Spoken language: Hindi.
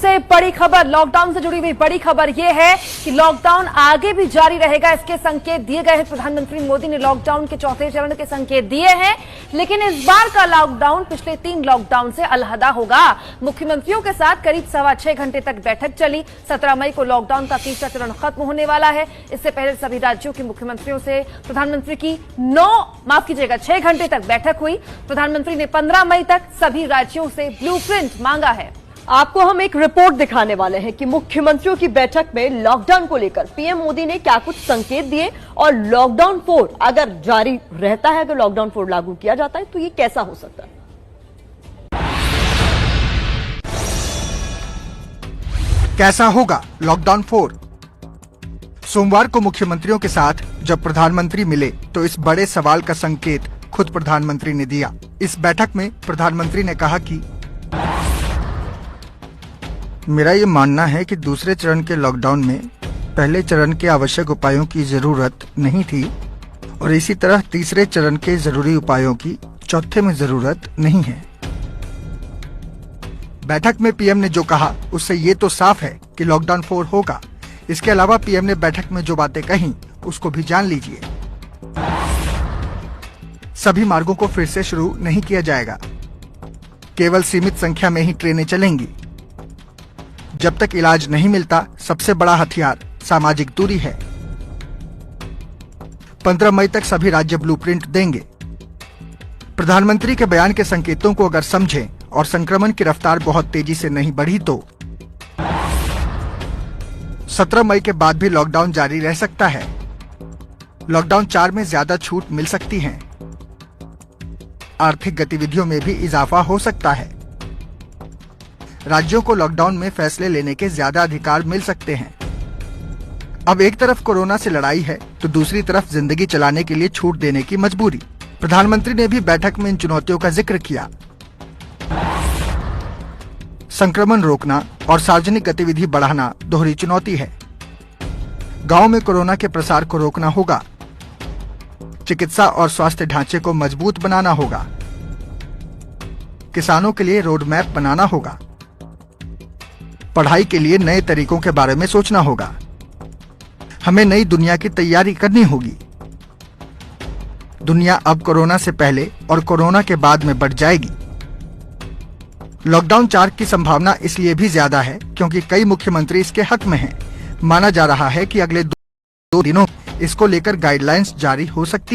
सबसे बड़ी खबर, लॉकडाउन से जुड़ी हुई बड़ी खबर यह है कि लॉकडाउन आगे भी जारी रहेगा, इसके संकेत दिए गए हैं। प्रधानमंत्री मोदी ने लॉकडाउन के चौथे चरण के संकेत दिए हैं, लेकिन इस बार का लॉकडाउन पिछले 3 लॉकडाउन से अलहदा होगा। मुख्यमंत्रियों के साथ करीब 6.25 घंटे तक बैठक चली। 17 मई को लॉकडाउन का तीसरा चरण खत्म होने वाला है। इससे पहले सभी राज्यों के मुख्यमंत्रियों से प्रधानमंत्री की 6 घंटे तक बैठक हुई। प्रधानमंत्री ने 15 मई तक सभी राज्यों से ब्लूप्रिंट मांगा है। आपको हम एक रिपोर्ट दिखाने वाले हैं कि मुख्यमंत्रियों की बैठक में लॉकडाउन को लेकर पीएम मोदी ने क्या कुछ संकेत दिए और लॉकडाउन 4 अगर जारी रहता है, अगर लॉकडाउन 4 लागू किया जाता है तो ये कैसा हो सकता है। कैसा होगा लॉकडाउन 4? सोमवार को मुख्यमंत्रियों के साथ जब प्रधानमंत्री मिले तो इस बड़े सवाल का संकेत खुद प्रधानमंत्री ने दिया। इस बैठक में प्रधानमंत्री ने कहा कि मेरा ये मानना है कि दूसरे चरण के लॉकडाउन में पहले चरण के आवश्यक उपायों की जरूरत नहीं थी और इसी तरह तीसरे चरण के जरूरी उपायों की चौथे में जरूरत नहीं है। बैठक में पीएम ने जो कहा उससे ये तो साफ है कि लॉकडाउन 4 होगा। इसके अलावा पीएम ने बैठक में जो बातें कही उसको भी जान लीजिए। सभी मार्गों को फिर से शुरू नहीं किया जाएगा, केवल सीमित संख्या में ही ट्रेनें चलेंगी। जब तक इलाज नहीं मिलता सबसे बड़ा हथियार सामाजिक दूरी है। 15 मई तक सभी राज्य ब्लूप्रिंट देंगे। प्रधानमंत्री के बयान के संकेतों को अगर समझें और संक्रमण की रफ्तार बहुत तेजी से नहीं बढ़ी तो 17 मई के बाद भी लॉकडाउन जारी रह सकता है। लॉकडाउन 4 में ज्यादा छूट मिल सकती है। आर्थिक गतिविधियों में भी इजाफा हो सकता है। राज्यों को लॉकडाउन में फैसले लेने के ज्यादा अधिकार मिल सकते हैं। अब एक तरफ कोरोना से लड़ाई है तो दूसरी तरफ जिंदगी चलाने के लिए छूट देने की मजबूरी। प्रधानमंत्री ने भी बैठक में इन चुनौतियों का जिक्र किया। संक्रमण रोकना और सार्वजनिक गतिविधि बढ़ाना दोहरी चुनौती है। गांव में कोरोना के प्रसार को रोकना होगा। चिकित्सा और स्वास्थ्य ढांचे को मजबूत बनाना होगा। किसानों के लिए रोड मैप बनाना होगा। पढ़ाई के लिए नए तरीकों के बारे में सोचना होगा। हमें नई दुनिया की तैयारी करनी होगी। दुनिया अब कोरोना से पहले और कोरोना के बाद में बढ़ जाएगी। लॉकडाउन 4 की संभावना इसलिए भी ज्यादा है क्योंकि कई मुख्यमंत्री इसके हक में हैं। माना जा रहा है कि अगले 2 दिनों इसको लेकर गाइडलाइंस जारी हो सकती